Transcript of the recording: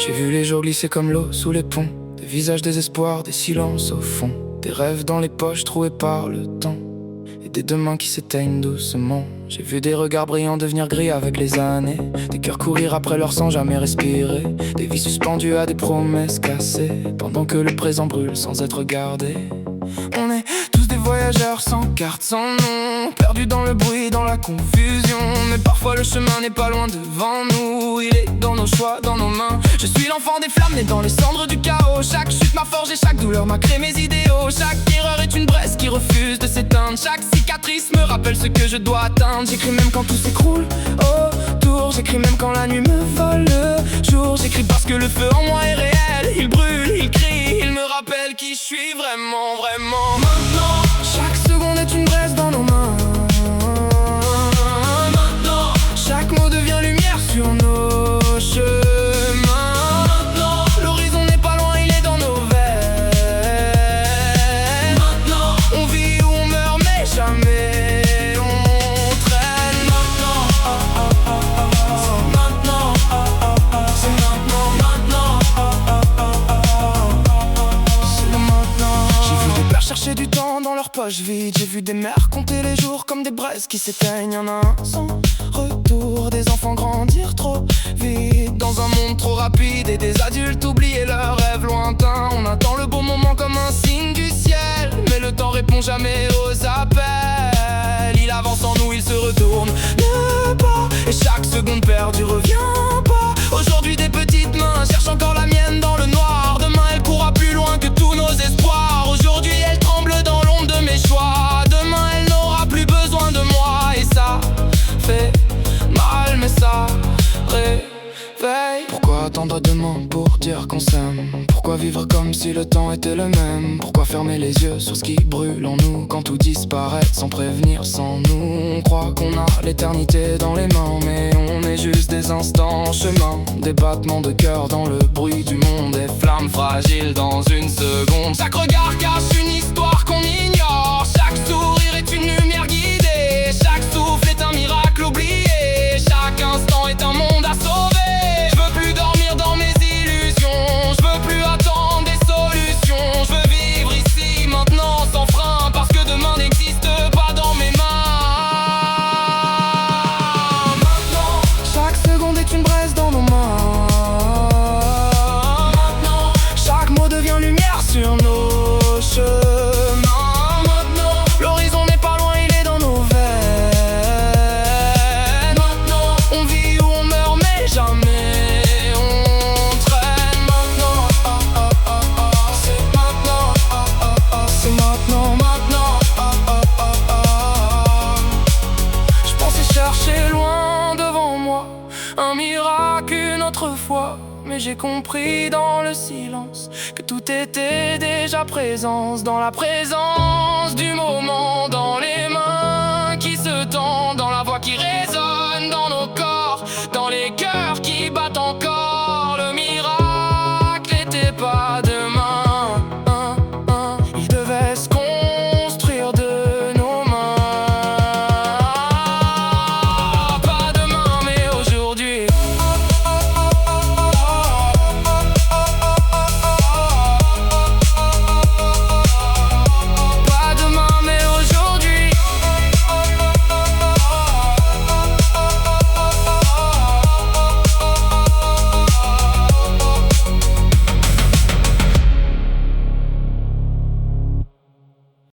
J'ai vu les jours glisser comme l'eau sous les ponts, des visages désespoir, des silences au fond, des rêves dans les poches troués par le temps, et des demain qui s'éteignent doucement. J'ai vu des regards brillants devenir gris avec les années, des cœurs courir après leur sang jamais respirer, des vies suspendues à des promesses cassées, pendant que le présent brûle sans être regardé. On est tous des voyageurs sans carte, sans nom, perdus dans le bruit, dans la confusion. Mais parfois le chemin n'est pas loin devant nous, il est dans nos choix, dans nos mains. Je suis l'enfant des flammes, né dans les cendres du chaos. Chaque chute m'a forgé, chaque douleur m'a créé mes idéaux. Chaque erreur est une braise qui refuse de s'éteindre. Chaque cicatrice me rappelle ce que je dois atteindre. J'écris même quand tout s'écroule autour, j'écris même quand la nuit me vole le jour. J'écris parce que le feu en moi est réel, il brûle, il crie, il me rappelle qui je suis vraiment, vraiment. Maintenant, chaque seconde est une braise dans nos mains. Maintenant, chaque mot devient lumière sur nos chemins. Maintenant, l'horizon n'est pas loin, il est dans nos veines. Maintenant, on vit ou on meurt, mais jamais on traîne. Maintenant, c'est maintenant, c'est maintenant, c'est maintenant. J'ai vu des pères chercher du temps dans leur poche vide. J'ai vu des mères compter les jours comme des braises qui s'éteignent en un sans retour. Des enfants grandir trop vite dans un monde trop rapide, et des adultes oublier leurs rêves lointains. On attend le bon moment comme un signe du ciel, mais le temps répond jamais aux appels. Il avance en nous, il se retourne ne pas, et chaque seconde perdue revient pas. Aujourd'hui des petites mains cherchent encore la mienne dans le noir. Demain elle courra plus loin que tous nos espoirs. Aujourd'hui elle tremble dans l'ombre de mes choix. Demain elle n'aura plus besoin de moi, et ça fait mal mais ça réveille. Pourquoi attendre demain pour dire qu'on s'aime? Pourquoi vivre comme si le temps était le même? Pourquoi fermer les yeux sur ce qui brûle en nous quand tout disparaît sans prévenir, sans nous? On croit qu'on a l'éternité dans les mains, mais on est juste des instants en chemin. Des battements de cœur dans le bruit du monde, des flammes fragiles dans une seconde. Chaque regard cache une histoire qu'on ignore. Chaque sourire est une lumière guidée. Chaque souffle est un miracle oublié. Chaque instant est un monde à sauver. Je veux plus dormir dans mes illusions. Je veux plus attendre des solutions. Je veux vivre ici, maintenant, sans frein, parce que demain n'existe pas dans mes mains. Maintenant, chaque seconde est une braise dans nos mains. Maintenant, chaque mot devient lumière sur nos chemins. Maintenant, l'horizon n'est pas loin, il est dans nos veines. Maintenant, on vit ou on meurt, mais jamais on traîne. Maintenant, c'est maintenant, c'est maintenant, maintenant. Je pensais chercher loin devant moi un miracle une autre fois, mais j'ai compris dans le silence que tout était déjà présence. Dans la présence du moment, dans les mains qui se tendent, dans la voix qui résonne.